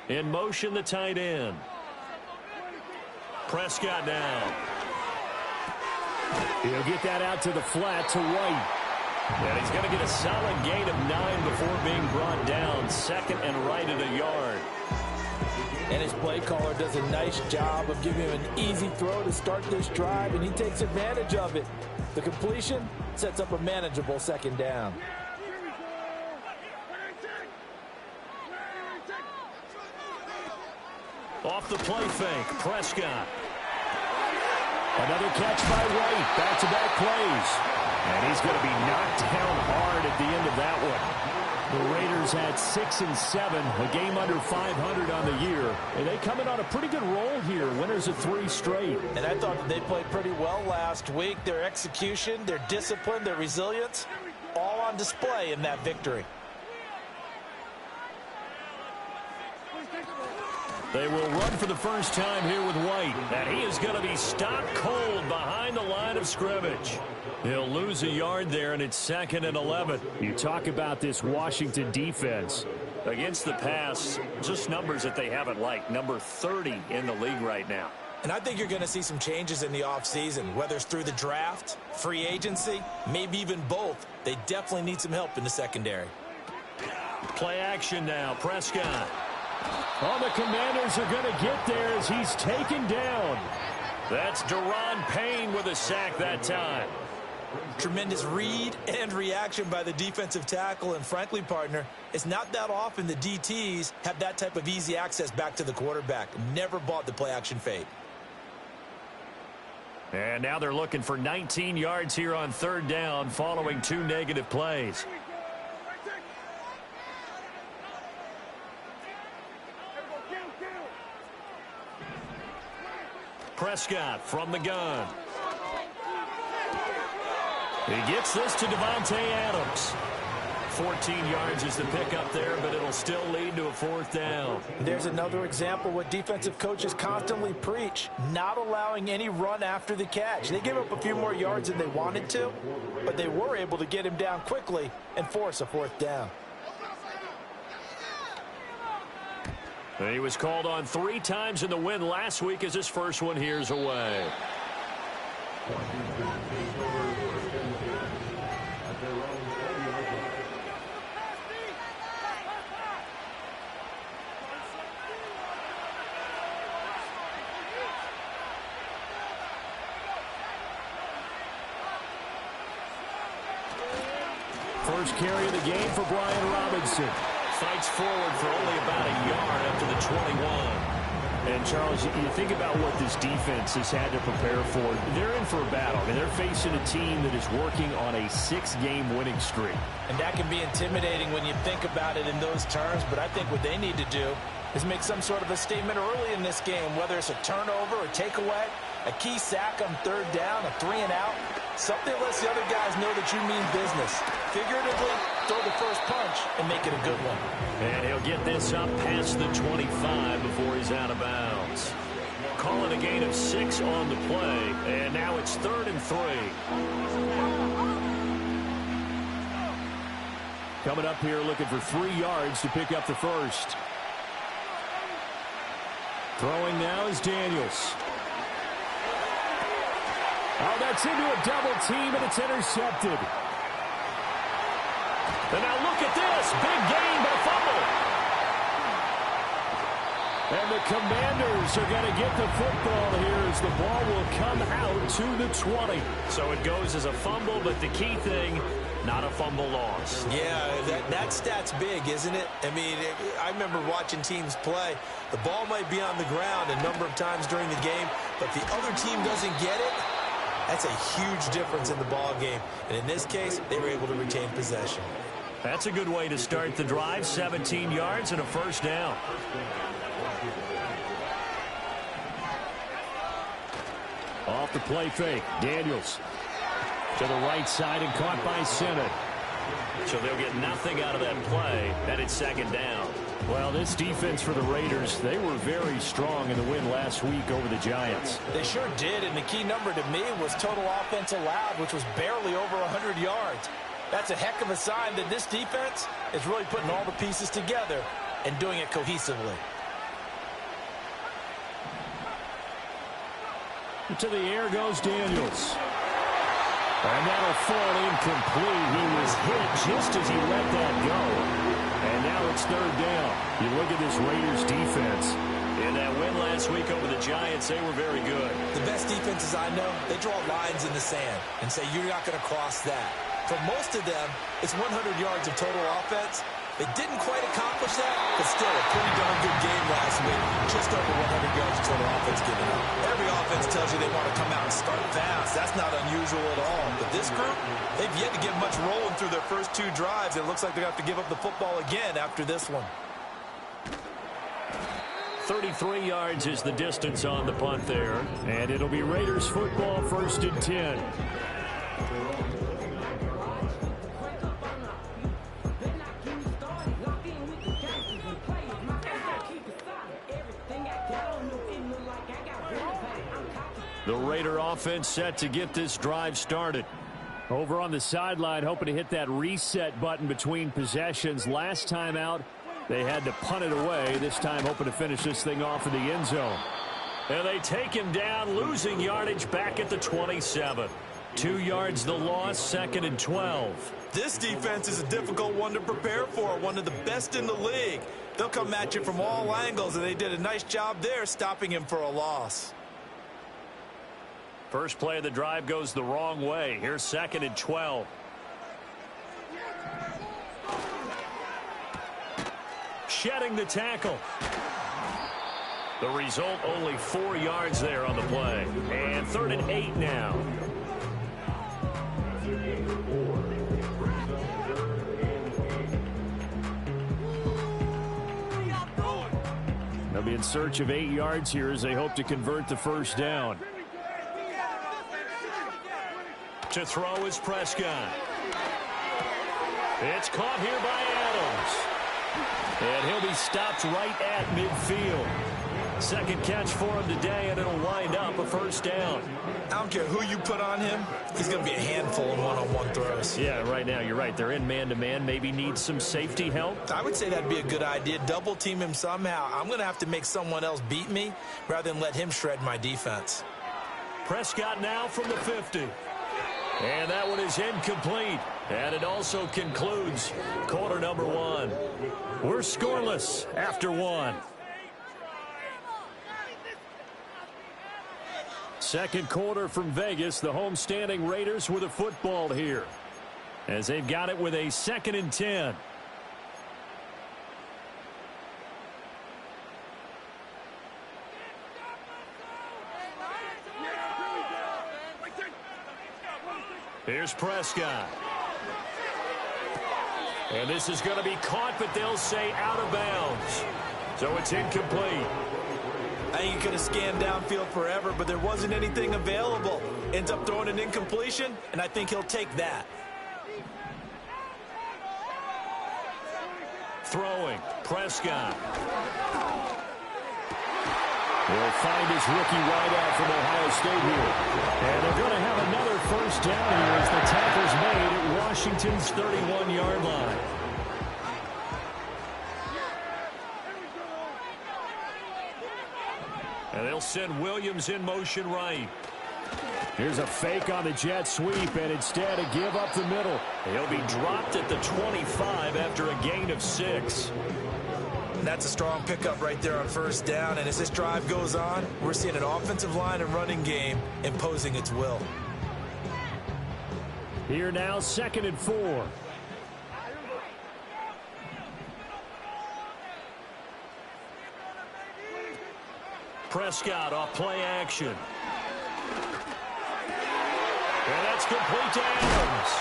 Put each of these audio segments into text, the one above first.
In motion, the tight end. Prescott down. He'll get that out to the flat to White. And he's going to get a solid gain of 9 before being brought down. Second and right at a yard. And his play caller does a nice job of giving him an easy throw to start this drive, and he takes advantage of it. The completion sets up a manageable second down. Off the play fake, Prescott. Another catch by White. Back-to-back plays. And he's going to be knocked down hard at the end of that one. The Raiders had 6 and 7, a game under 500 on the year. And they come in on a pretty good roll here, winners of 3 straight. And I thought that they played pretty well last week. Their execution, their discipline, their resilience, all on display in that victory. They will run for the first time here with White. And he is going to be stopped cold behind the line of scrimmage. He'll lose a yard there, and it's 2nd and 11. You talk about this Washington defense. Against the pass, just numbers that they haven't liked. Number 30 in the league right now. And I think you're going to see some changes in the offseason, whether it's through the draft, free agency, maybe even both. They definitely need some help in the secondary. Play action now, Prescott. Oh, the Commanders are going to get there as he's taken down. That's Daron Payne with a sack that time. Tremendous read and reaction by the defensive tackle, and frankly, partner, it's not that often the DTs have that type of easy access back to the quarterback. Never bought the play action fade. And now they're looking for 19 yards here on 3rd down following 2 negative plays. Prescott from the gun. He gets this to Devontae Adams. 14 yards is the pickup there, but it'll still lead to a 4th down. There's another example what defensive coaches constantly preach, not allowing any run after the catch. They gave up a few more yards than they wanted to, but they were able to get him down quickly and force a 4th down. He was called on 3 times in the win last week as his first one here's away. First carry of the game for Brian Robinson. Fights forward for only about a yard up to the 21. And, Charles, you think about what this defense has had to prepare for. They're in for a battle. I mean, they're facing a team that is working on a 6-game winning streak. And that can be intimidating when you think about it in those terms, but I think what they need to do is make some sort of a statement early in this game, whether it's a turnover or takeaway, a key sack on 3rd down, a 3 and out, something that lets the other guys know that you mean business. Figuratively, throw the first punch and make it a good one. And he'll get this up past the 25 before he's out of bounds. Calling a gain of 6 on the play, and now it's 3rd and 3. Coming up here looking for 3 yards to pick up the first. Throwing now is Daniels. Oh, that's into a double team, and it's intercepted. And now look at this. Big gain, but a fumble. And the Commanders are going to get the football here as the ball will come out to the 20. So it goes as a fumble, but the key thing, not a fumble loss. Yeah, that stat's big, isn't it? I mean, I remember watching teams play. The ball might be on the ground a number of times during the game, but the other team doesn't get it. That's a huge difference in the ball game. And in this case, they were able to retain possession. That's a good way to start the drive. 17 yards and a 1st down. Off the play fake. Daniels to the right side and caught by Sinnott. So they'll get nothing out of that play. That is 2nd down. Well, this defense for the Raiders, they were very strong in the win last week over the Giants. They sure did, and the key number to me was total offense allowed, which was barely over 100 yards. That's a heck of a sign that this defense is really putting all the pieces together and doing it cohesively. To the air goes Daniels. And that'll fall incomplete. He was hit just as he let that go. And now it's third down. You look at this Raiders defense. In that win last week over the Giants, they were very good. The best defenses I know, they draw lines in the sand and say you're not going to cross that. For most of them, it's 100 yards of total offense. They didn't quite accomplish that, but still a pretty darn good game last week. Just over 100 yards of total offense given up. Every offense tells you they want to come out and start fast. That's not unusual at all. But this group, they've yet to get much rolling through their first 2 drives. It looks like they have to give up the football again after this one. 33 yards is the distance on the punt there. And it'll be Raiders football, 1st and 10. The Raider offense set to get this drive started. Over on the sideline, hoping to hit that reset button between possessions. Last time out, they had to punt it away. This time hoping to finish this thing off in the end zone. And they take him down, losing yardage back at the 27. 2 yards the loss, 2nd and 12. This defense is a difficult one to prepare for, one of the best in the league. They'll come at you from all angles, and they did a nice job there stopping him for a loss. First play of the drive goes the wrong way. Here's 2nd and 12. Shedding the tackle. The result, only 4 yards there on the play. And 3rd and 8 now. They'll be in search of 8 yards here as they hope to convert the first down. To throw is Prescott. It's caught here by Adams. And he'll be stopped right at midfield. Second catch for him today, and it'll wind up a first down. I don't care who you put on him. He's going to be a handful in one-on-one throws. Yeah, right now, you're right. They're in man-to-man. Maybe needs some safety help. I would say that'd be a good idea. Double team him somehow. I'm going to have to make someone else beat me rather than let him shred my defense. Prescott now from the 50. And that one is incomplete. And it also concludes quarter number 1. We're scoreless after 1. Second quarter from Vegas. The homestanding Raiders with a football here, as they've got it with a 2nd and 10. Here's Prescott. And this is going to be caught, but they'll say out of bounds. So it's incomplete. I think he could have scanned downfield forever, but there wasn't anything available. Ends up throwing an incompletion, and I think he'll take that. Throwing, Prescott. He'll find his rookie wideout from Ohio State here. And they're going to have another first down here as the tackle's made at Washington's 31-yard line. And they'll send Williams in motion right. Here's a fake on the jet sweep, and instead a give up the middle. He'll be dropped at the 25 after a gain of 6. And that's a strong pickup right there on first down. And as this drive goes on, we're seeing an offensive line and running game imposing its will. Here now, 2nd and 4. Prescott off play action. And that's complete to Adams.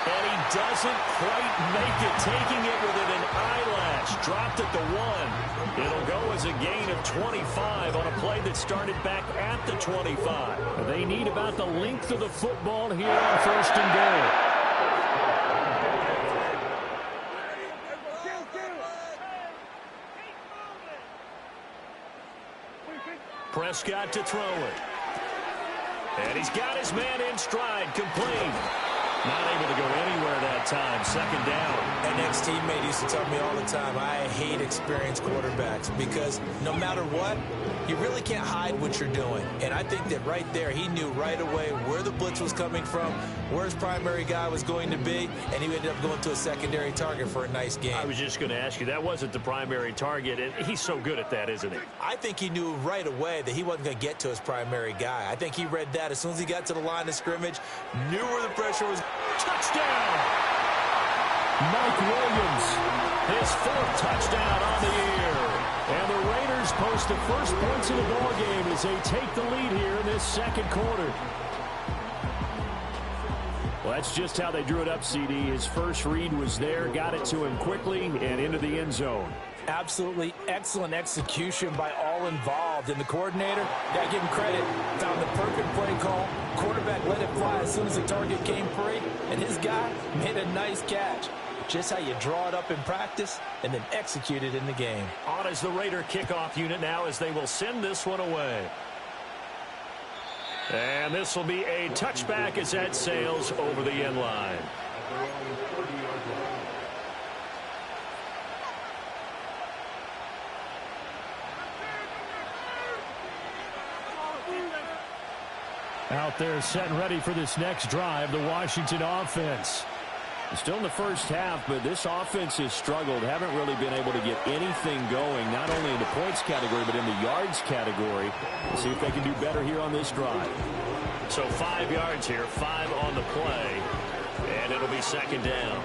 And he doesn't quite make it, taking it within an eyelash. Dropped at the 1. It'll go as a gain of 25 on a play that started back at the 25. They need about the length of the football here on 1st and goal. Prescott to throw it. And he's got his man in stride, complete. Not able to go anywhere that time. Second down. An ex-teammate used to tell me all the time, I hate experienced quarterbacks because no matter what, you really can't hide what you're doing. And I think that right there, he knew right away where the blitz was coming from, where his primary guy was going to be, and he ended up going to a secondary target for a nice game. I was just going to ask you, that wasn't the primary target, and he's so good at that, isn't he? I think he knew right away that he wasn't going to get to his primary guy. I think he read that as soon as he got to the line of scrimmage, knew where the pressure was. Touchdown! Mike Williams, his 4th touchdown on the year. And the Raiders post the first points of the ballgame as they take the lead here in this second quarter. Well, that's just how they drew it up, CD. His first read was there, got it to him quickly, and into the end zone. Absolutely excellent execution by all involved. And the coordinator, got to give him credit, found the perfect play call. Quarterback let it fly as soon as the target came free, and his guy made a nice catch. Just how you draw it up in practice and then execute it in the game. On as the Raider kickoff unit now as they will send this one away. And this will be a touchback as that sails over the end line. Out there set and ready for this next drive, the Washington offense. Still in the first half, but this offense has struggled. Haven't really been able to get anything going, not only in the points category, but in the yards category. Let's see if they can do better here on this drive. So 5 yards here, 5 on the play, and it'll be second down.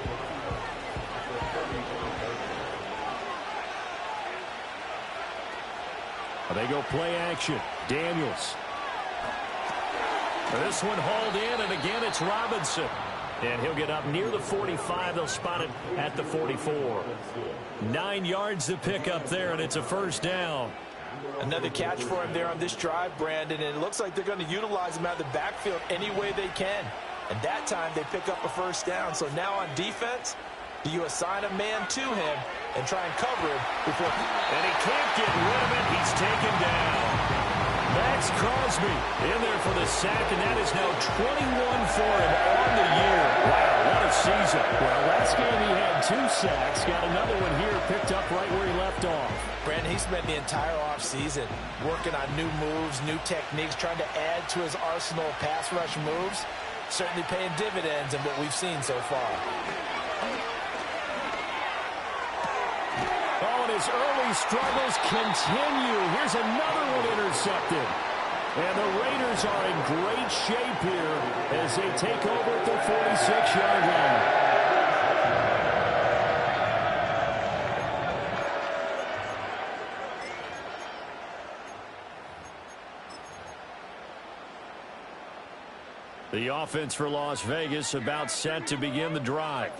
They go play action. Daniels. This one hauled in, and again it's Robinson. And he'll get up near the 45. They'll spot it at the 44. 9 yards to pick up there, and it's a first down. Another catch for him there on this drive, Brandon, and it looks like they're going to utilize him out of the backfield any way they can. And that time they pick up a first down. So now on defense, do you assign a man to him and try and cover him before? And he can't get rid of it. He's taken down. Max Crosby in there for the sack, and that is now 21 for him on the year. Wow, what a season. Well, last game he had 2 sacks. Got another one here picked up right where he left off. Brandon, he spent the entire offseason working on new moves, new techniques, trying to add to his arsenal of pass rush moves. Certainly paying dividends in what we've seen so far. His early struggles continue. Here's another one intercepted. And the Raiders are in great shape here as they take over at the 46-yard line. The offense for Las Vegas about set to begin the drive.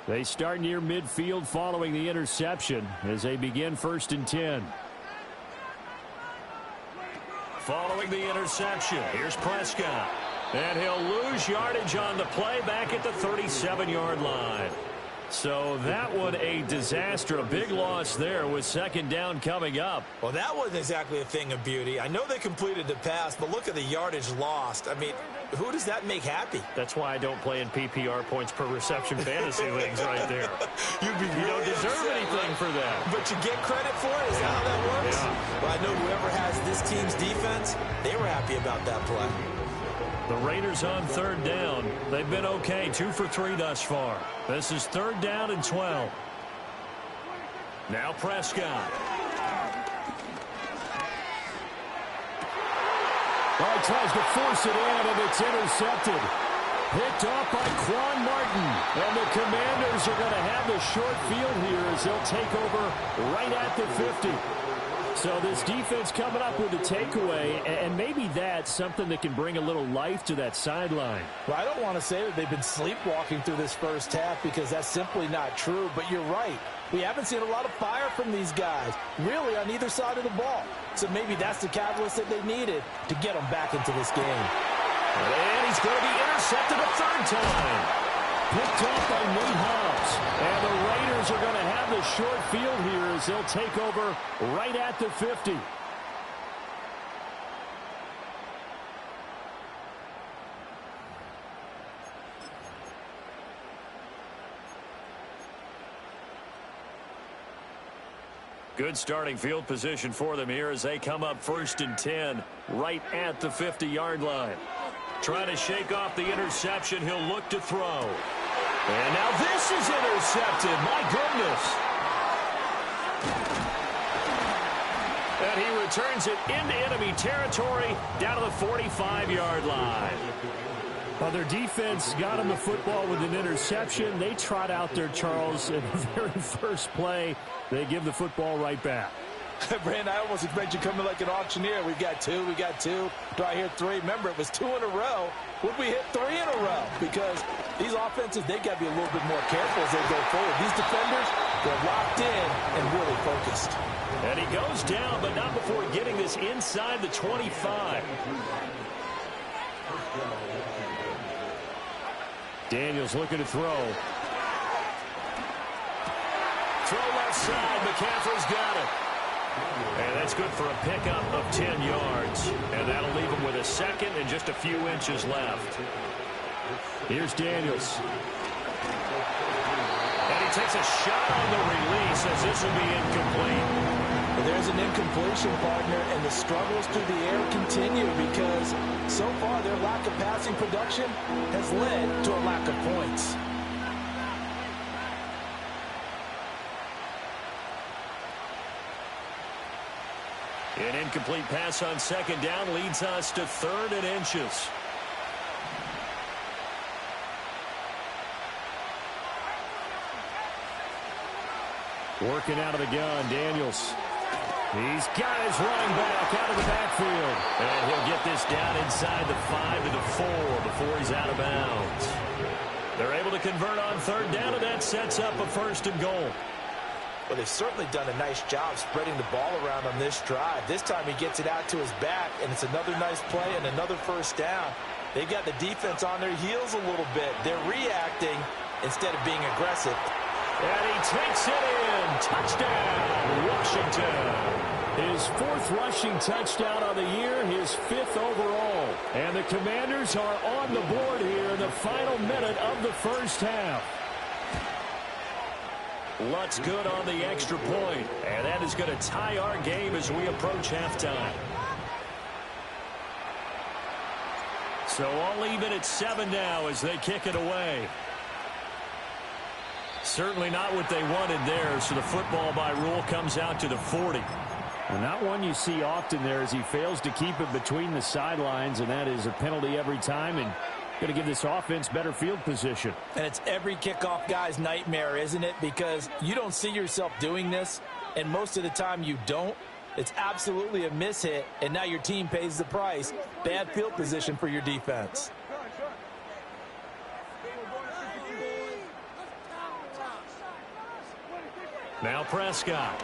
They start near midfield following the interception as they begin 1st and 10. Following the interception, here's Prescott. And he'll lose yardage on the play back at the 37-yard line. So that one a disaster, a big loss there with second down coming up. Well, that wasn't exactly a thing of beauty. I know they completed the pass, but look at the yardage lost. I mean, who does that make happy? That's why I don't play in PPR points per reception fantasy leagues right there. You don't deserve anything for that. But you get credit for it? Is that how that works? Yeah. Well, I know whoever has this team's defense, they were happy about that play. The Raiders on 3rd down. They've been okay, 2 for 3 thus far. This is 3rd down and 12. Now Prescott. Well, he tries to force it in, and it's intercepted. Picked off by Quan Martin. And the Commanders are going to have the short field here as they'll take over right at the 50. So this defense coming up with a takeaway, and maybe that's something that can bring a little life to that sideline. Well, I don't want to say that they've been sleepwalking through this first half because that's simply not true, but you're right. We haven't seen a lot of fire from these guys, really on either side of the ball. So maybe that's the catalyst that they needed to get them back into this game. And he's going to be intercepted a 3rd time. Picked off by Nate Hobbs. And the Raiders are going to have the short field here as they'll take over right at the 50. Good starting field position for them here as they come up 1st and 10 right at the 50-yard line. Trying to shake off the interception. He'll look to throw. And now this is intercepted. My goodness. And he returns it into enemy territory down to the 45-yard line. Well, their defense got him the football with an interception. They trot out there, Charles, in the very first play. They give the football right back. Brandon, I almost expect you coming like an auctioneer. We've got two. Do I hear three? Remember, it was 2 in a row. Would we hit 3 in a row? Because these offenses, they got to be a little bit more careful as they go forward. These defenders, they're locked in and really focused. And he goes down, but not before getting this inside the 25. Daniels looking to throw. Throw left side. McCaffrey's got it. And that's good for a pickup of 10 yards. And that'll leave him with a second and just a few inches left. Here's Daniels. And he takes a shot on the release as this will be incomplete. There's an incompletion, partner, and the struggles through the air continue because so far their lack of passing production has led to a lack of points. An incomplete pass on 2nd down leads us to 3rd and inches. Working out of the gun, Daniels. He's got his running back out of the backfield. And he'll get this down inside the 5 to the 4 before he's out of bounds. They're able to convert on 3rd down, and that sets up a 1st and goal. Well, they've certainly done a nice job spreading the ball around on this drive. This time he gets it out to his back, and it's another nice play and another 1st down. They've got the defense on their heels a little bit. They're reacting instead of being aggressive. And he takes it in. Touchdown, Washington. His 4th rushing touchdown on the year, his 5th overall. And the Commanders are on the board here in the final minute of the 1st half. Luck's good on the extra point, and that is going to tie our game as we approach halftime. So all even at 7 now as they kick it away. Certainly not what they wanted there, so the football by rule comes out to the 40. Well, not one you see often there as he fails to keep it between the sidelines, and that is a penalty every time, and going to give this offense better field position. And it's every kickoff guy's nightmare, isn't it? Because you don't see yourself doing this, and most of the time you don't. It's absolutely a mishit, and now your team pays the price. Bad field position for your defense. Now Prescott.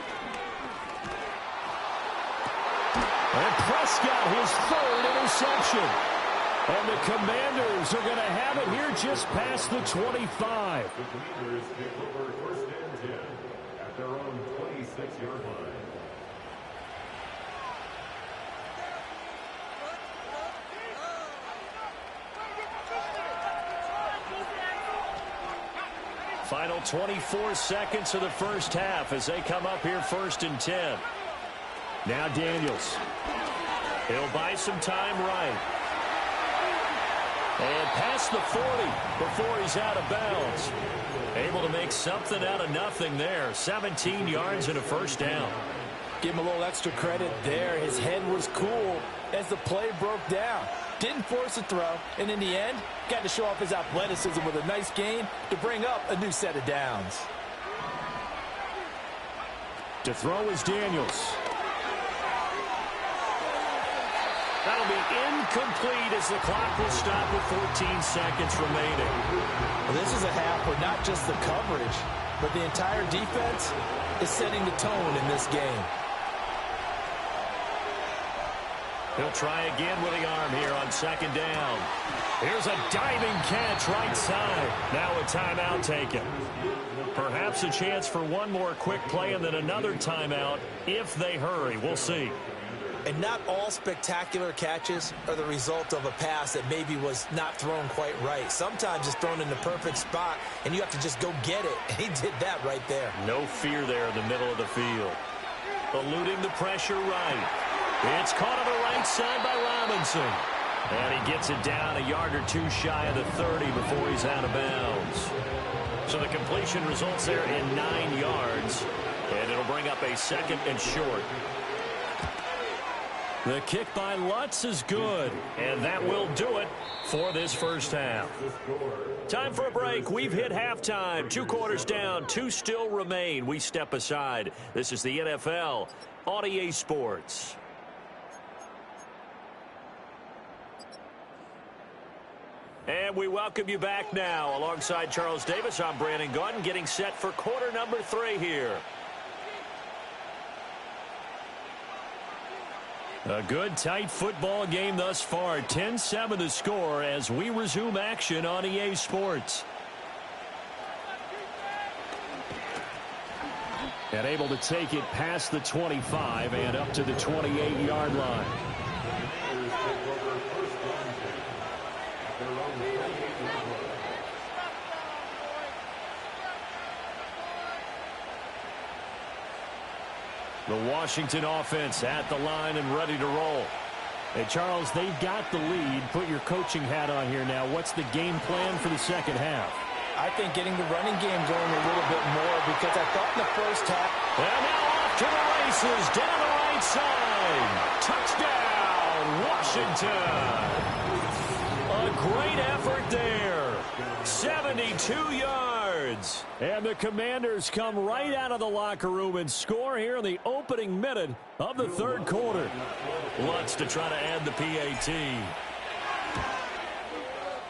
And Prescott, his 3rd interception. And the Commanders are going to have it here just past the 25. The Commanders take over 1st and 10 at their own 26-yard line. Final 24 seconds of the 1st half as they come up here 1st and 10. Now Daniels. He'll buy some time right. And past the 40 before he's out of bounds. Able to make something out of nothing there. 17 yards and a 1st down. Give him a little extra credit there. His head was cool as the play broke down. Didn't force a throw, and in the end, got to show off his athleticism with a nice gain to bring up a new set of downs. To throw is Daniels. That'll be incomplete as the clock will stop with 14 seconds remaining. Well, this is a half where not just the coverage, but the entire defense is setting the tone in this game. He'll try again with the arm here on 2nd down. Here's a diving catch right side. Now a timeout taken. Perhaps a chance for one more quick play and then another timeout if they hurry. We'll see. And not all spectacular catches are the result of a pass that maybe was not thrown quite right. Sometimes it's thrown in the perfect spot, and you have to just go get it. And he did that right there. No fear there in the middle of the field. Eluding the pressure right. It's caught on the right side by Robinson. And he gets it down a yard or two shy of the 30 before he's out of bounds. So the completion results there in 9 yards. And it'll bring up a 2nd and short. The kick by Lutz is good. And that will do it for this first half. Time for a break. We've hit halftime. 2 quarters down. 2 still remain. We step aside. This is the NFL on EA Sports. And we welcome you back now. Alongside Charles Davis, I'm Brandon Gaudin, getting set for quarter number 3 here. A good, tight football game thus far. 10-7 the score as we resume action on EA Sports. And able to take it past the 25 and up to the 28-yard line. The Washington offense at the line and ready to roll. Hey, Charles, they've got the lead. Put your coaching hat on here now. What's the game plan for the second half? I think getting the running game going a little bit more because I thought in the first half. And now off to the races down the right side. Touchdown, Washington. A great effort there. 72 yards. And the Commanders come right out of the locker room and score here in the opening minute of the 3rd quarter. Lutz to try to add the PAT.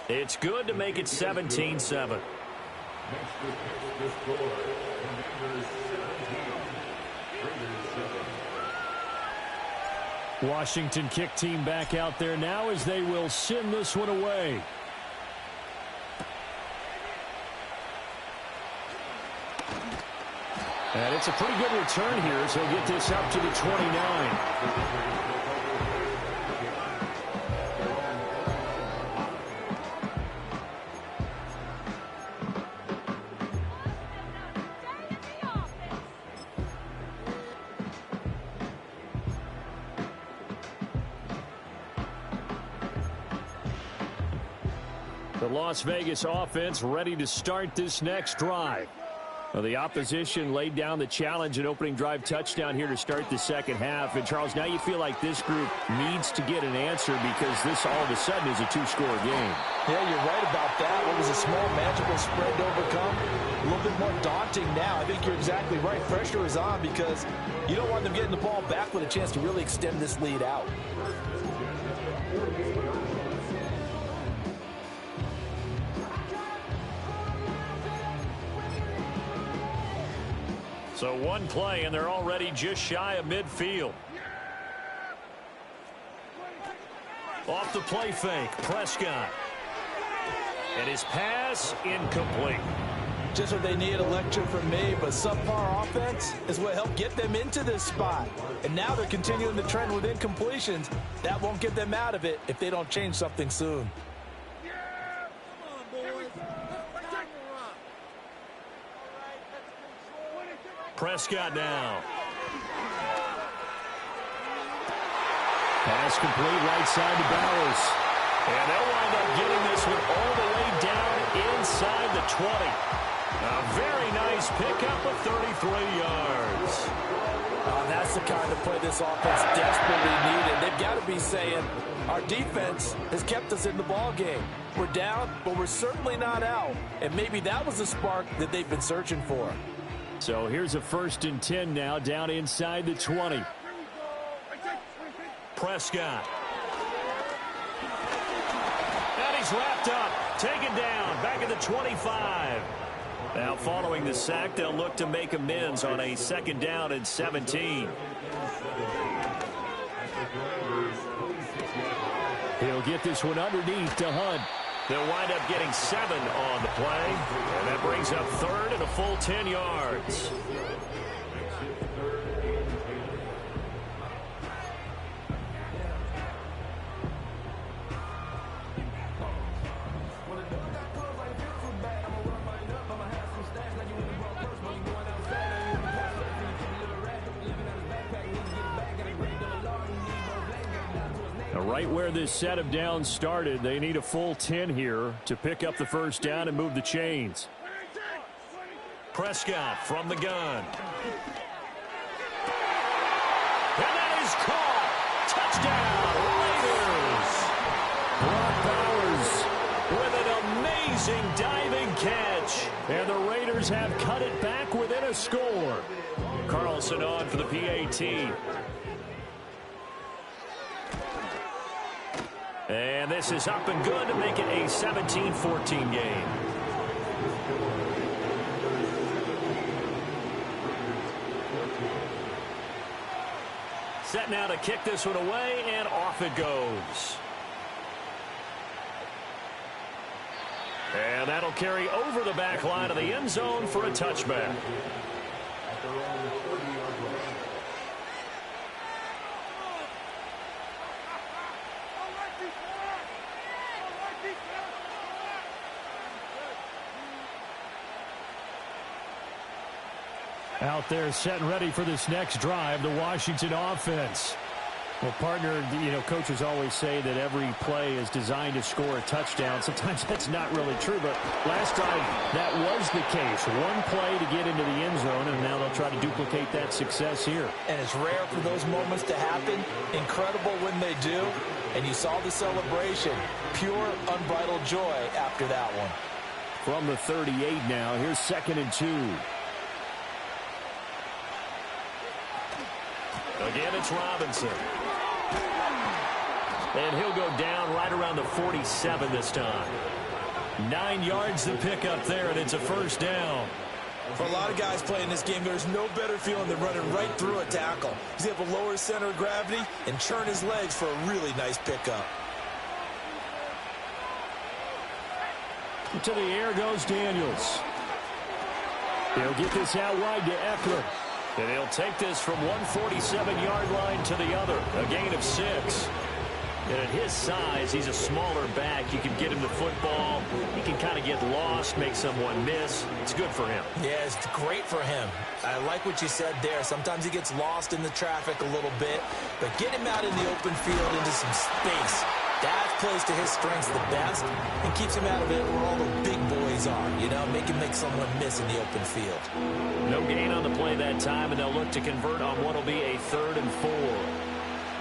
It's good to make it 17-7. Washington kick team back out there now as they will send this one away. And it's a pretty good return here, so he'll get this up to the 29. The Las Vegas offense ready to start this next drive. Well, the opposition laid down the challenge and opening drive touchdown here to start the second half. And, Charles, now you feel like this group needs to get an answer because this all of a sudden is a 2-score game. Yeah, you're right about that. What was a small, manageable spread to overcome, a little bit more daunting now. I think you're exactly right. Pressure is on because you don't want them getting the ball back with a chance to really extend this lead out. So one play, and they're already just shy of midfield. Off the play fake, Prescott. And his pass incomplete. Just what they need, a lecture from me, but subpar offense is what helped get them into this spot. And now they're continuing the trend with incompletions. That won't get them out of it if they don't change something soon. Prescott now. Pass complete right side to Bowers. And they'll wind up getting this one all the way down inside the 20. A very nice pickup of 33 yards. That's the kind of play this offense desperately needed. They've got to be saying, our defense has kept us in the ball game. We're down, but we're certainly not out. And maybe that was the spark that they've been searching for. So here's a 1st and 10 now down inside the 20. Prescott. And he's wrapped up. Taken down. Back at the 25. Now following the sack, they'll look to make amends on a 2nd down and 17. He'll get this one underneath to Hunt. They'll wind up getting 7 on the play. And that brings up 3rd and a full 10 yards. Right where this set of downs started, they need a full 10 here to pick up the first down and move the chains. Prescott from the gun. And that is caught. Touchdown, Raiders. Brock Bowers with an amazing diving catch. And the Raiders have cut it back within a score. Carlson on for the PAT. And this is up and good to make it a 17-14 game. Set now to kick this one away, and off it goes. And that'll carry over the back line of the end zone for a touchback. Out there set and ready for this next drive, the Washington offense. Well, partner, coaches always say that every play is designed to score a touchdown. Sometimes that's not really true, but last drive, that was the case. One play to get into the end zone, and now they'll try to duplicate that success here. And it's rare for those moments to happen. Incredible when they do. And you saw the celebration. Pure, unbridled joy after that one. From the 38 now, here's 2nd and 2. Again, it's Robinson. And he'll go down right around the 47 this time. 9 yards to pick up there, and it's a first down. For a lot of guys playing this game, there's no better feeling than running right through a tackle. He's able to lower his center of gravity and churn his legs for a really nice pickup. To the air goes Daniels. He'll get this out wide to Eckler. And he'll take this from 147-yard line to the other, a gain of 6. And at his size, he's a smaller back. You can get him the football. He can kind of get lost, make someone miss. It's good for him. Yeah, it's great for him. I like what you said there. Sometimes he gets lost in the traffic a little bit, but get him out in the open field into some space. That plays to his strengths the best and keeps him out of it where all the big boys are, make him make someone miss in the open field. No gain on the play that time, and they'll look to convert on what will be a 3rd and 4.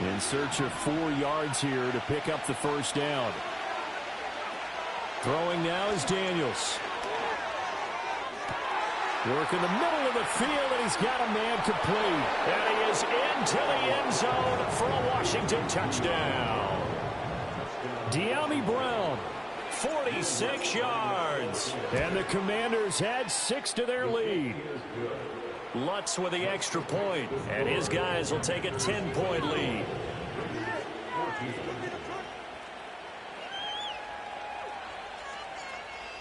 In search of 4 yards here to pick up the first down. Throwing now is Daniels. Work in the middle of the field, and he's got a man complete. And he is into the end zone for a Washington touchdown. De'Ami Brown. 46 yards. And the Commanders had 6 to their lead. Lutz with the extra point, and his guys will take a 10-point lead.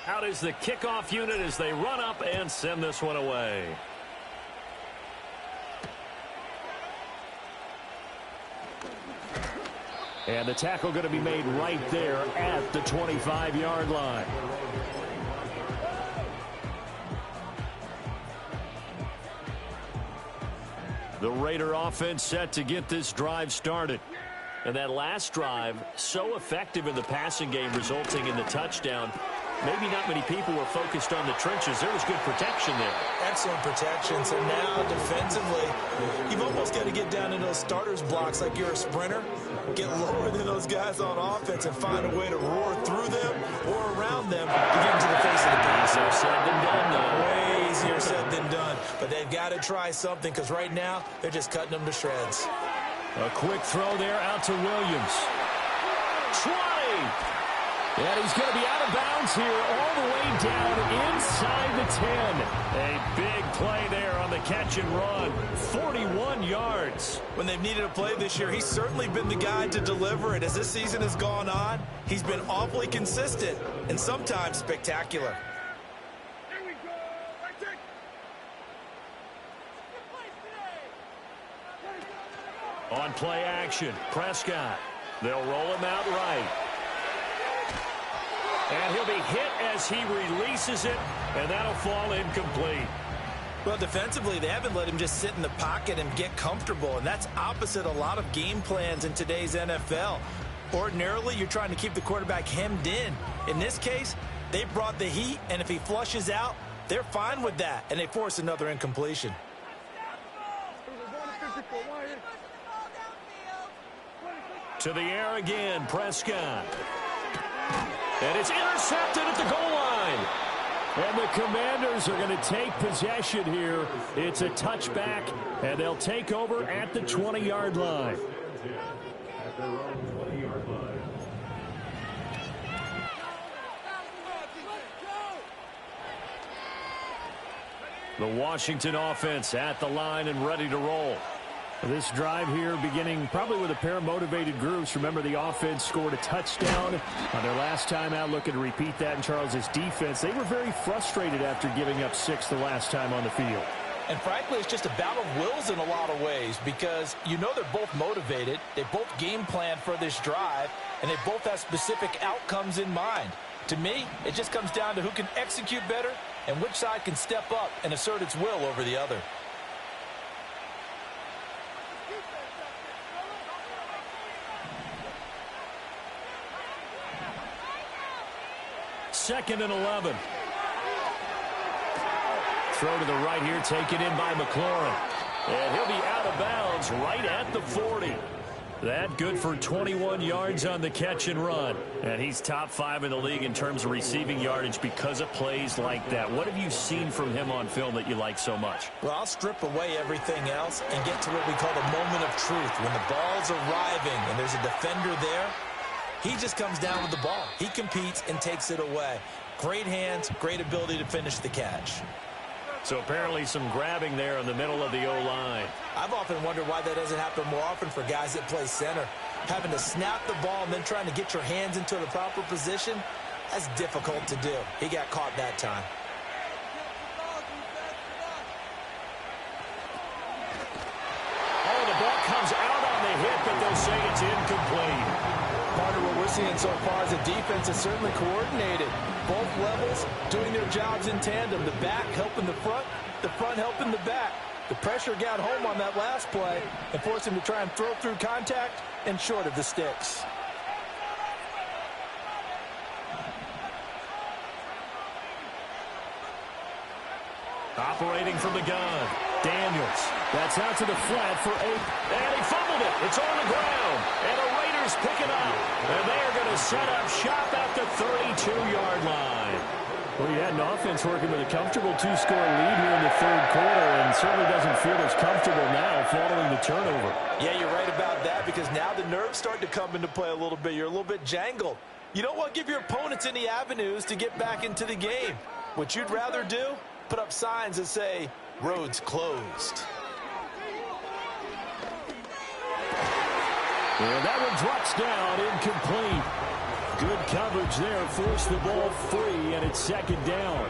Out is the kickoff unit as they run up and send this one away. And the tackle going to be made right there at the 25-yard line. The Raider offense set to get this drive started. And that last drive, so effective in the passing game, resulting in the touchdown. Maybe not many people were focused on the trenches. There was good protection there. Excellent protection. So now defensively, you've almost got to get down in those starters blocks like you're a sprinter. Get lower than those guys on offense and find a way to roar through them or around them to get into the face of the pass. Easier said than done, though. Way easier said than done. But they've got to try something because right now they're just cutting them to shreds. A quick throw there out to Williams. 20. And he's going to be out of bounds here all the way down inside the 10. A big play there on the catch and run. 41 yards. When they've needed a play this year, he's certainly been the guy to deliver it. As this season has gone on, he's been awfully consistent and sometimes spectacular. On play action, Prescott. They'll roll him out right. And he'll be hit as he releases it, and that'll fall incomplete. Well, defensively, they haven't let him just sit in the pocket and get comfortable, and that's opposite a lot of game plans in today's NFL. Ordinarily, you're trying to keep the quarterback hemmed in. In this case, they brought the heat, and if he flushes out, they're fine with that, and they force another incompletion. To the air again, Prescott. And it's intercepted at the goal line. And the Commanders are going to take possession here. It's a touchback, and they'll take over at the 20-yard line. At their own 20-yard line. The Washington offense at the line and ready to roll. This drive here beginning probably with a pair of motivated groups. Remember, the offense scored a touchdown on their last time out. Looking to repeat that in Charles' defense. They were very frustrated after giving up 6 the last time on the field. And frankly, it's just a battle of wills in a lot of ways because you know they're both motivated. They both game plan for this drive, and they both have specific outcomes in mind. To me, it just comes down to who can execute better and which side can step up and assert its will over the other. Second and 11. Throw to the right here, taken in by McLaurin. And he'll be out of bounds right at the 40. That good for 21 yards on the catch and run. And he's top 5 in the league in terms of receiving yardage because of plays like that. What have you seen from him on film that you like so much? Well, I'll strip away everything else and get to what we call the moment of truth. When the ball's arriving and there's a defender there, he just comes down with the ball. He competes and takes it away. Great hands, great ability to finish the catch. So apparently some grabbing there in the middle of the O-line. I've often wondered why that doesn't happen more often for guys that play center. Having to snap the ball and then trying to get your hands into the proper position, that's difficult to do. He got caught that time. Oh, the ball comes out on the hit, but they'll say it's incomplete. Part of what we're seeing so far is the defense is certainly coordinated. Both levels doing their jobs in tandem. The back helping the front helping the back. The pressure got home on that last play and forced him to try and throw through contact and short of the sticks. Operating from the gun. Daniels. That's out to the flat for 8. And he fumbled it. It's on the ground. And the Raiders pick it up. And they are going to set up shop at the 32-yard line. Well, you had an offense working with a comfortable 2-score lead here in the third quarter and certainly doesn't feel as comfortable now following the turnover. Yeah, you're right about that because now the nerves start to come into play a little bit. You're a little bit jangled. You don't want to give your opponents any avenues to get back into the game. What you'd rather do, put up signs that say, roads closed. And that one drops down, incomplete. Good coverage there, forced the ball free, and it's second down.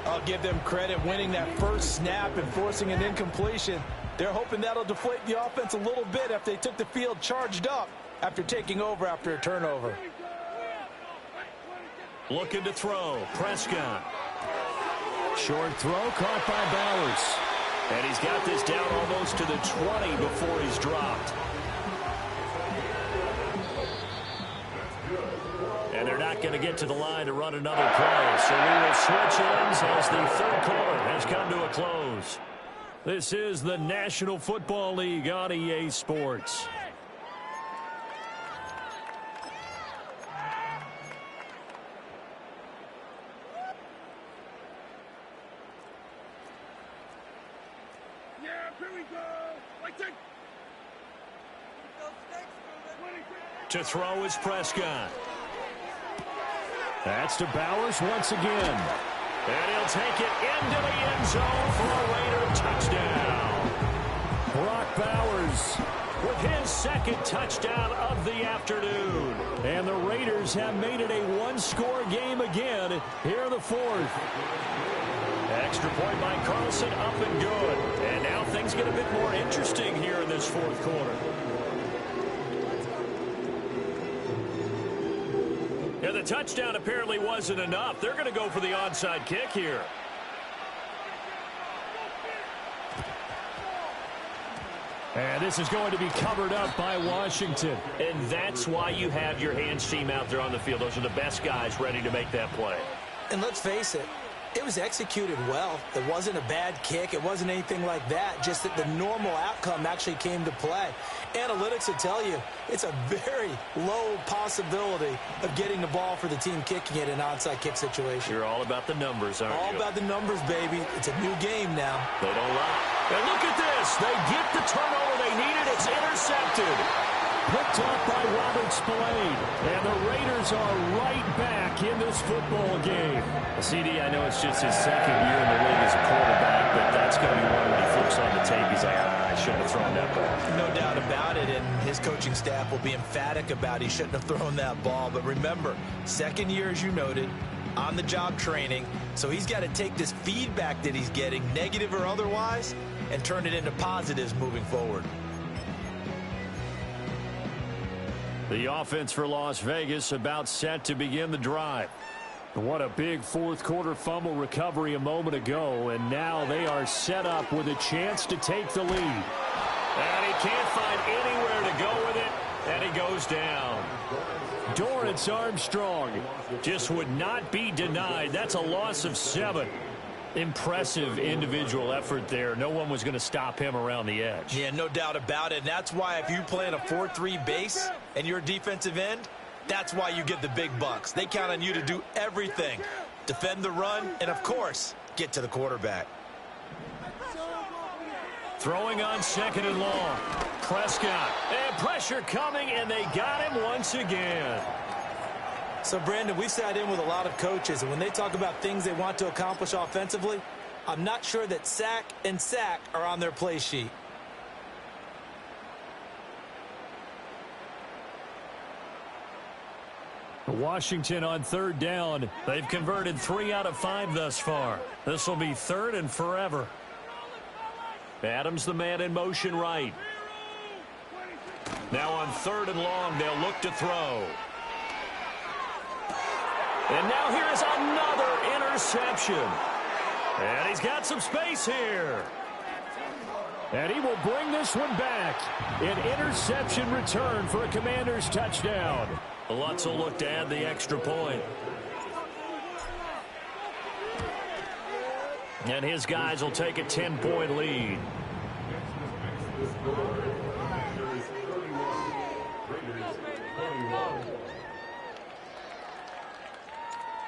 I'll give them credit winning that first snap and forcing an incompletion. They're hoping that'll deflate the offense a little bit after they took the field charged up after taking over after a turnover. Looking to throw. Prescott. Short throw caught by Bowers. And he's got this down almost to the 20 before he's dropped. And they're not going to get to the line to run another play. So we will switch ends as the third quarter has come to a close. This is the National Football League on EA Sports. To throw is Prescott. That's to Bowers once again. And he'll take it into the end zone for a Raider touchdown. Brock Bowers with his second touchdown of the afternoon. And the Raiders have made it a one-score game again here in the fourth. Extra point by Carlson, up and good. And now things get a bit more interesting here in this fourth quarter. Yeah, the touchdown apparently wasn't enough. They're going to go for the onside kick here. And this is going to be covered up by Washington. And that's why you have your hands team out there on the field. Those are the best guys ready to make that play. And let's face it, it was executed well. It wasn't a bad kick. It wasn't anything like that. Just that the normal outcome actually came to play. Analytics will tell you it's a very low possibility of getting the ball for the team kicking it in an onside kick situation. You're all about the numbers, aren't you? All about the numbers, baby. It's a new game now. They don't lie. And look at this. They get the turnover they needed. It's intercepted. Picked up by Robert Spillane. And the Raiders are right back in this football game. CD, I know it's just his second year in the league as a quarterback, but that's going to be one when he flips on the tape. He's like, I shouldn't have thrown that ball. No doubt about it, and his coaching staff will be emphatic about he shouldn't have thrown that ball. But remember, second year, as you noted, on-the-job training, so he's got to take this feedback that he's getting, negative or otherwise, and turn it into positives moving forward. The offense for Las Vegas about set to begin the drive. What a big fourth quarter fumble recovery a moment ago, and now they are set up with a chance to take the lead. And he can't find anywhere to go with it, and he goes down. Dorrance Armstrong just would not be denied. That's a loss of 7. Impressive individual effort there. No one was going to stop him around the edge. Yeah, no doubt about it. And that's why if you play in a 4-3 base and you're a defensive end, that's why you get the big bucks. They count on you to do everything. Defend the run and, of course, get to the quarterback. Throwing on second and long. Prescott. And pressure coming, and they got him once again. So, Brandon, we've sat in with a lot of coaches, and when they talk about things they want to accomplish offensively, I'm not sure that sack and sack are on their play sheet. Washington on third down. They've converted 3 out of 5 thus far. This will be third and forever. Adams the man in motion right. Now on third and long, they'll look to throw. And now here's another interception. And he's got some space here. And he will bring this one back. An interception return for a Commanders touchdown. Lutz will look to add the extra point. And his guys will take a 10-point lead.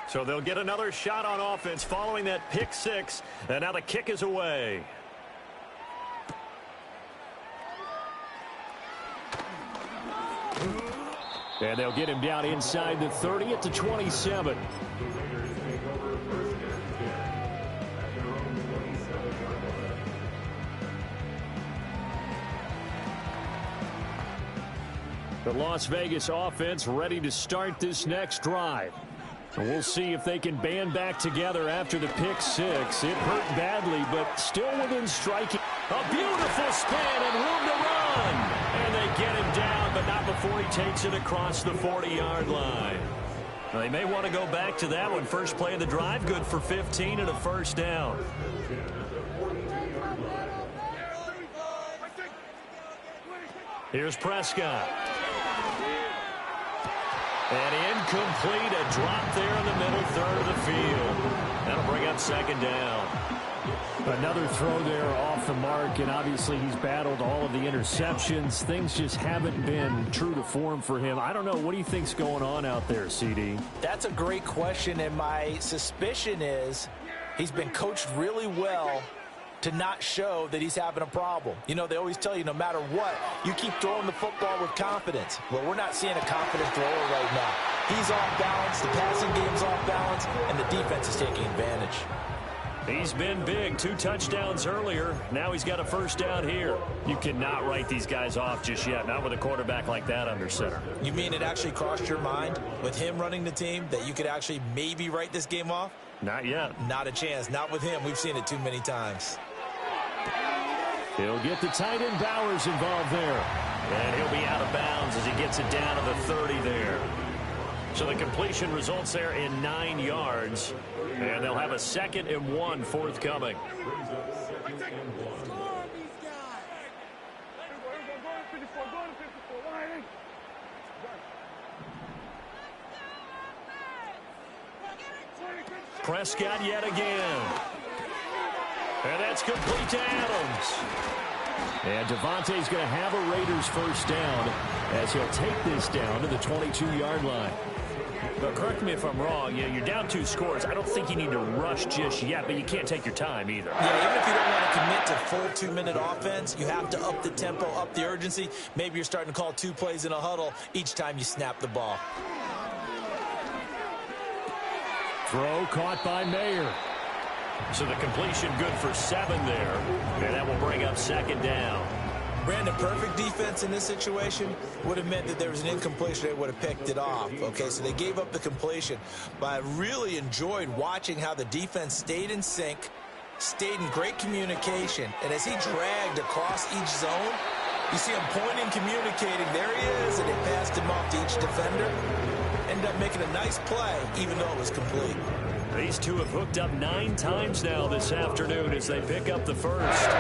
So they'll get another shot on offense following that pick 6. And now the kick is away. And they'll get him down inside the 30 at the 27. The Las Vegas offense ready to start this next drive. And we'll see if they can band back together after the pick 6. It hurt badly, but still within striking. A beautiful spin and room to run. And they get him down, but not before he takes it across the 40-yard line. Now, they may want to go back to that one. First play of the drive, good for 15 and a first down. Here's Prescott. And incomplete, a drop there in the middle third of the field. That'll bring up second down. Another throw there off the mark, and obviously he's battled all of the interceptions. Things just haven't been true to form for him. I don't know. What do you think's going on out there, CD? That's a great question, and my suspicion is he's been coached really well to not show that he's having a problem. You know, they always tell you no matter what, you keep throwing the football with confidence. Well, we're not seeing a confident thrower right now. He's off balance, the passing game's off balance, and the defense is taking advantage. He's been big. 2 touchdowns earlier. Now he's got a first down here. You cannot write these guys off just yet, not with a quarterback like that under center. You mean it actually crossed your mind with him running the team that you could actually maybe write this game off? Not yet. Not a chance. Not with him. We've seen it too many times. He'll get the tight end Bowers involved there. And he'll be out of bounds as he gets it down to the 30 there. So the completion results there in 9 yards. And they'll have a 2nd and 1 forthcoming. Prescott yet again. And that's complete to Adams. And Devontae's going to have a Raiders first down as he'll take this down to the 22-yard line. But correct me if I'm wrong, you're down 2 scores. I don't think you need to rush just yet, but you can't take your time either. Yeah, even if you don't want to commit to full 2-minute offense, you have to up the tempo, up the urgency. Maybe you're starting to call 2 plays in a huddle each time you snap the ball. Throw caught by Mayer. So the completion good for 7 there. And that will bring up second down. Brandon, perfect defense in this situation would have meant that there was an incompletion. They would have picked it off. Okay, so they gave up the completion. But I really enjoyed watching how the defense stayed in sync, stayed in great communication. And as he dragged across each zone, you see him pointing, communicating. There he is, and they passed him off to each defender. Ended up making a nice play, even though it was complete. These two have hooked up 9 times now this afternoon as they pick up the first.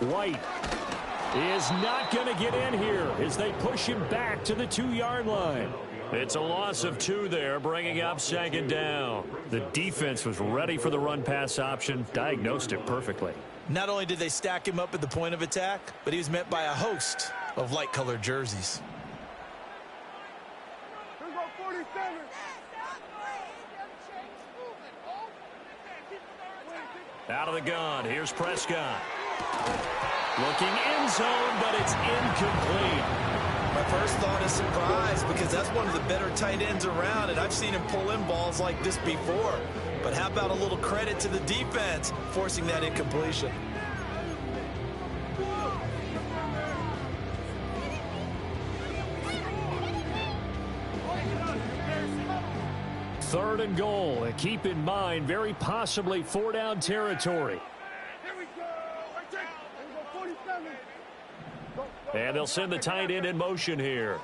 White is not going to get in here as they push him back to the 2-yard line. It's a loss of 2 there, bringing up second down. The defense was ready for the run-pass option, diagnosed it perfectly. Not only did they stack him up at the point of attack, but he was met by a host of light-colored jerseys. Out of the gun, here's Prescott. Looking end zone, but it's incomplete. My first thought is surprise because that's one of the better tight ends around, and I've seen him pull in balls like this before. But how about a little credit to the defense forcing that incompletion? Third and goal, and keep in mind, very possibly 4-down territory. And they'll send the tight end in motion here.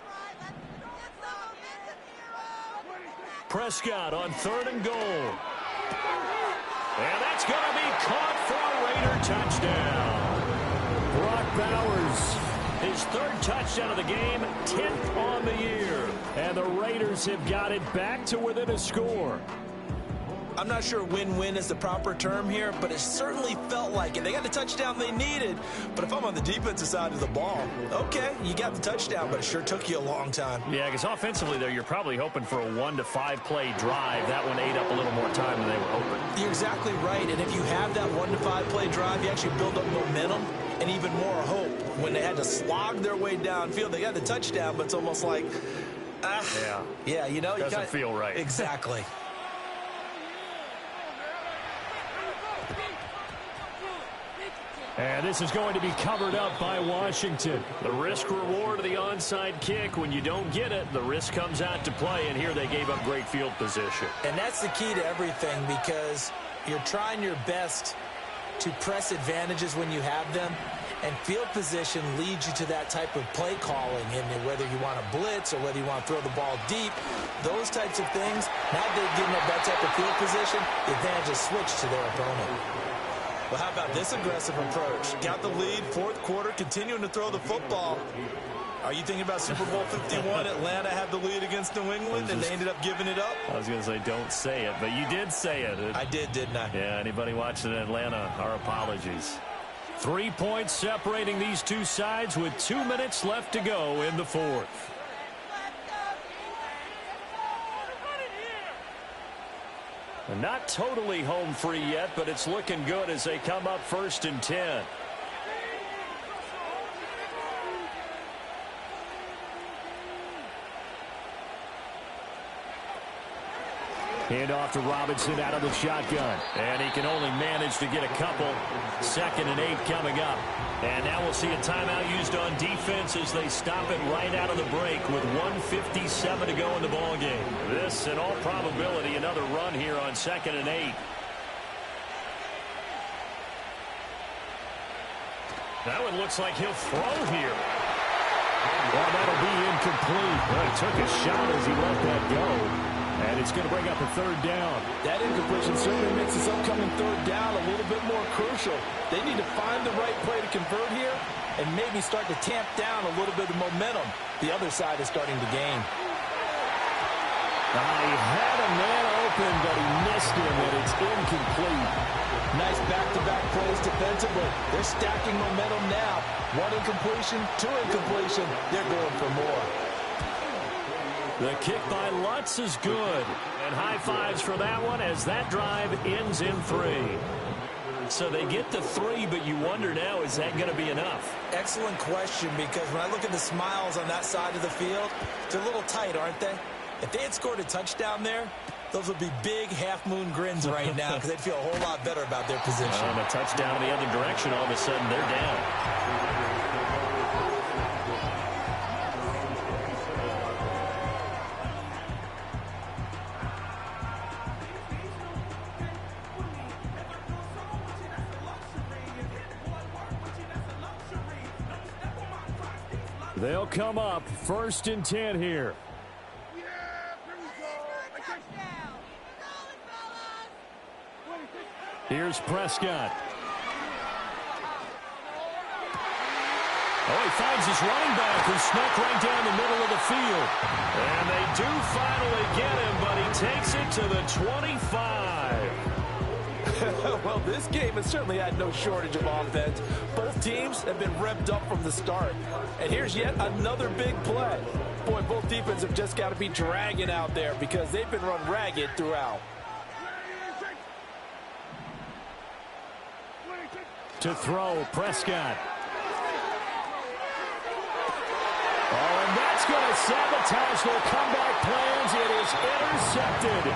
Prescott on 3rd and goal. And that's going to be caught for a Raider touchdown. Brock Bowers, his 3rd touchdown of the game, 10th on the year. And the Raiders have got it back to within a score. I'm not sure win-win is the proper term here, but it certainly felt like it. They got the touchdown they needed, but if I'm on the defensive side of the ball, okay, you got the touchdown, but it sure took you a long time. Yeah, because offensively there, you're probably hoping for a 1 to 5 play drive. That one ate up a little more time than they were hoping. You're exactly right, and if you have that 1 to 5 play drive, you actually build up momentum and even more hope. When they had to slog their way downfield, they got the touchdown, but it's almost like, yeah, you know, doesn't feel right. Exactly. And this is going to be covered up by Washington. The risk-reward of the onside kick. When you don't get it, the risk comes out to play, and here they gave up great field position. And that's the key to everything because you're trying your best to press advantages when you have them, and field position leads you to that type of play calling, and whether you want to blitz or whether you want to throw the ball deep, those types of things, now they've given up that type of field position, the advantage is switched to their opponent. Well, how about this aggressive approach? Got the lead, 4th quarter, continuing to throw the football. Are you thinking about Super Bowl 51? Atlanta had the lead against New England, and they ended up giving it up? I was going to say, don't say it, but you did say it. I did, didn't I? Yeah, anybody watching in Atlanta, our apologies. 3 points separating these two sides with 2 minutes left to go in the 4th. Not totally home free yet, but it's looking good as they come up 1st and 10. Hand off to Robinson out of the shotgun. And he can only manage to get a couple. 2nd and 8 coming up. And now we'll see a timeout used on defense as they stop it right out of the break with 1:57 to go in the ballgame. This, in all probability, another run here on 2nd and 8. That one looks like he'll throw here. Well, that'll be incomplete. Well, he took a shot as he let that go. And it's going to bring up a third down. That incompletion certainly makes this upcoming third down a little bit more crucial. They need to find the right play to convert here and maybe start to tamp down a little bit of momentum the other side is starting to gain. He had a man open, but he missed him, and it's incomplete. Nice back-to-back plays defensively. They're stacking momentum now. One incompletion, two incompletion. They're going for more. The kick by Lutz is good. And high fives for that one as that drive ends in 3. So they get to 3, but you wonder now, is that going to be enough? Excellent question, because when I look at the smiles on that side of the field, they're a little tight, aren't they? If they had scored a touchdown there, those would be big half-moon grins right now because they'd feel a whole lot better about their position. On a touchdown in the other direction, all of a sudden they're down. They'll come up 1st and 10 here. Here's Prescott. Oh, he finds his running back who snuck right down the middle of the field. And they do finally get him, but he takes it to the 25. Well, this game has certainly had no shortage of offense. Both teams have been revved up from the start. And here's yet another big play. Boy, both defenses have just got to be dragging out there because they've been run ragged throughout. To throw, Prescott. Oh, and that's going to sabotage their comeback plans. It is intercepted.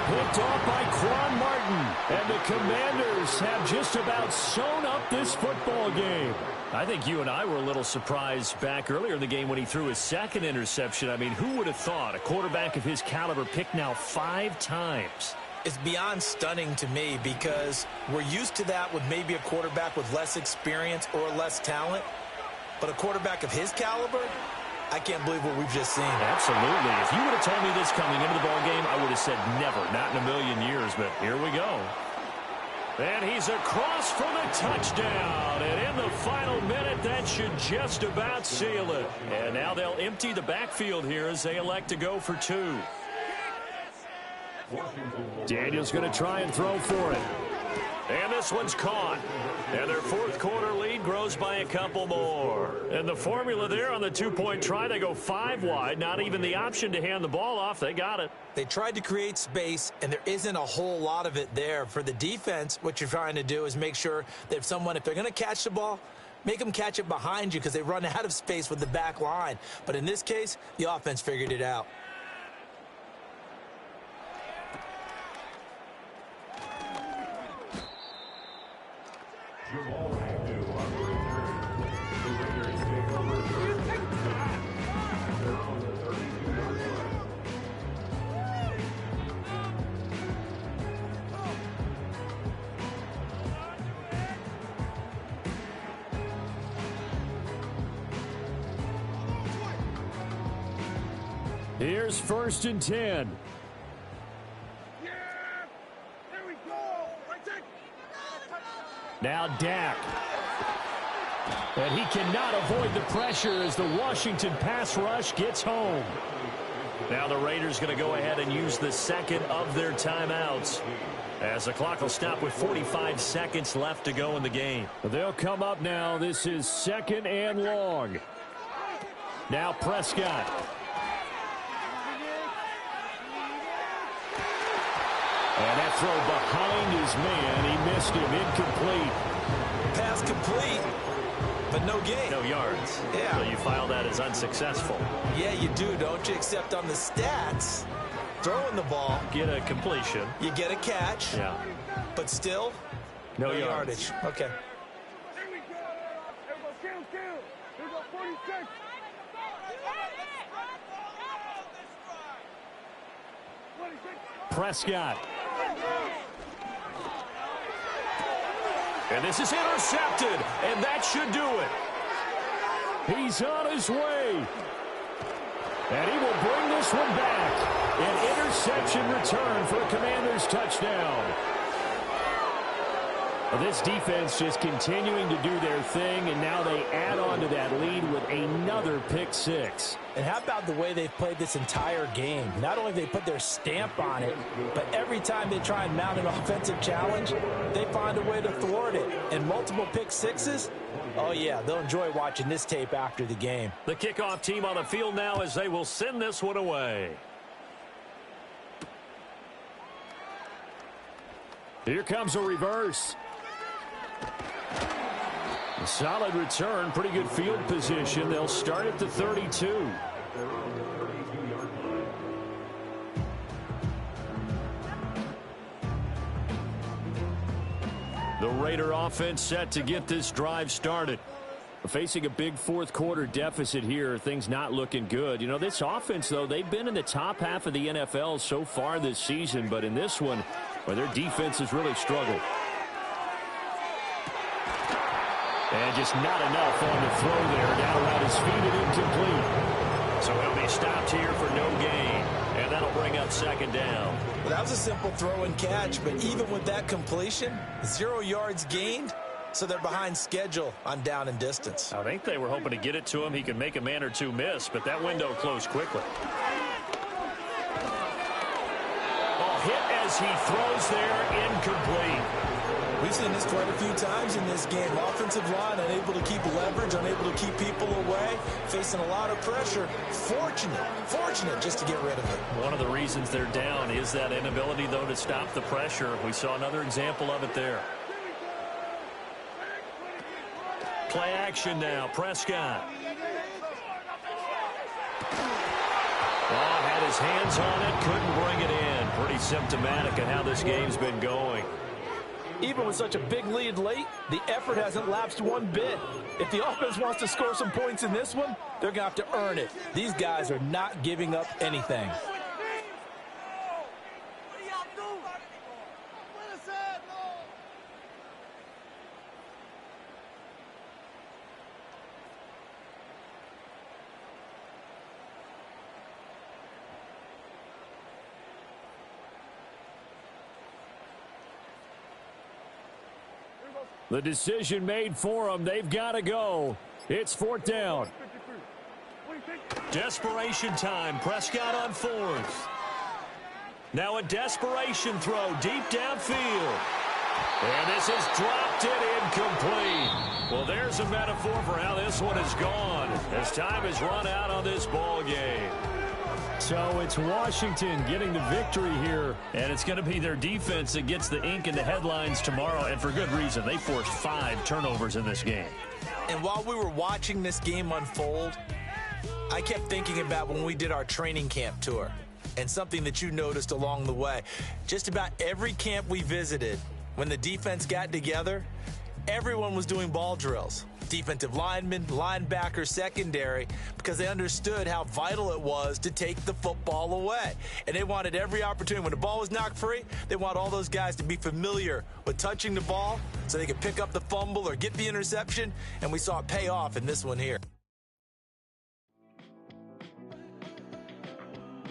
Picked off by Quan Martin. And the Commanders have just about sewn up this football game. I think you and I were a little surprised back earlier in the game when he threw his second interception. I mean, who would have thought a quarterback of his caliber picked now 5 times? It's beyond stunning to me because we're used to that with maybe a quarterback with less experience or less talent. But a quarterback of his caliber, I can't believe what we've just seen. Absolutely. If you would have told me this coming into the ballgame, I would have said never, not in a million years. But here we go. And he's across for the touchdown. And in the final minute, that should just about seal it. And now they'll empty the backfield here as they elect to go for 2. Daniel's going to try and throw for it. And this one's caught. And their 4th quarter lead grows by a couple more. And the formula there on the 2-point try, they go 5 wide. Not even the option to hand the ball off. They got it. They tried to create space, and there isn't a whole lot of it there. For the defense, what you're trying to do is make sure that if they're going to catch the ball, make them catch it behind you because they run out of space with the back line. But in this case, the offense figured it out. Here's 1st and 10. Now Dak. And he cannot avoid the pressure as the Washington pass rush gets home. Now the Raiders going to go ahead and use the second of their timeouts as the clock will stop with 45 seconds left to go in the game. They'll come up now. This is 2nd and long. Now Prescott. And that throw behind his man. He missed him. Incomplete. Pass complete, but no gain. No yards. Yeah. So you file that as unsuccessful. Yeah, you do, don't you? Except on the stats, throwing the ball. Get a completion. You get a catch. Yeah. But still, no yardage. Okay. Prescott. And this is intercepted, and that should do it. He's on his way. And he will bring this one back. An interception return for a Commanders touchdown. Well, this defense just continuing to do their thing, and now they add on to that lead with another pick six. And how about the way they've played this entire game? Not only have they put their stamp on it, but every time they try and mount an offensive challenge, they find a way to thwart it. And multiple pick sixes, oh yeah, they'll enjoy watching this tape after the game. The kickoff team on the field now as they will send this one away. Here comes a reverse. A solid return, pretty good field position. They'll start at the 32. The Raider offense set to get this drive started. Facing a big fourth quarter deficit here, things not looking good. You know, this offense, though, they've been in the top half of the NFL so far this season, but in this one, well, their defense has really struggled. And just not enough on the throw there. Down around his feet and incomplete. So he'll be stopped here for no gain. And that'll bring up second down. Well, that was a simple throw and catch, but even with that completion, 0 yards gained, so they're behind schedule on down and distance. I think they were hoping to get it to him. He could make a man or two miss, but that window closed quickly. Hit as he throws there, incomplete. We've seen this quite a few times in this game. Offensive line unable to keep leverage, unable to keep people away, facing a lot of pressure. Fortunate just to get rid of it. One of the reasons they're down is that inability, though, to stop the pressure. We saw another example of it there. Play action now, Prescott. Had his hands on it, couldn't bring it in. Pretty symptomatic of how this game's been going. Even with such a big lead late, the effort hasn't lapsed one bit. If the offense wants to score some points in this one, they're going to have to earn it. These guys are not giving up anything. The decision made for them. They've got to go. It's fourth down. Desperation time. Prescott on fourth. Now a desperation throw deep downfield. And this is dropped it incomplete. Well, there's a metaphor for how this one is gone as time has run out on this ball game. So it's Washington getting the victory here. And it's going to be their defense that gets the ink in the headlines tomorrow, and for good reason. They forced 5 turnovers in this game. And while we were watching this game unfold, I kept thinking about when we did our training camp tour and something that you noticed along the way. Just about every camp we visited, when the defense got together, everyone was doing ball drills. Defensive linemen, linebackers, secondary, because they understood how vital it was to take the football away. And they wanted every opportunity. When the ball was knocked free, they want all those guys to be familiar with touching the ball so they could pick up the fumble or get the interception. And we saw it pay off in this one here.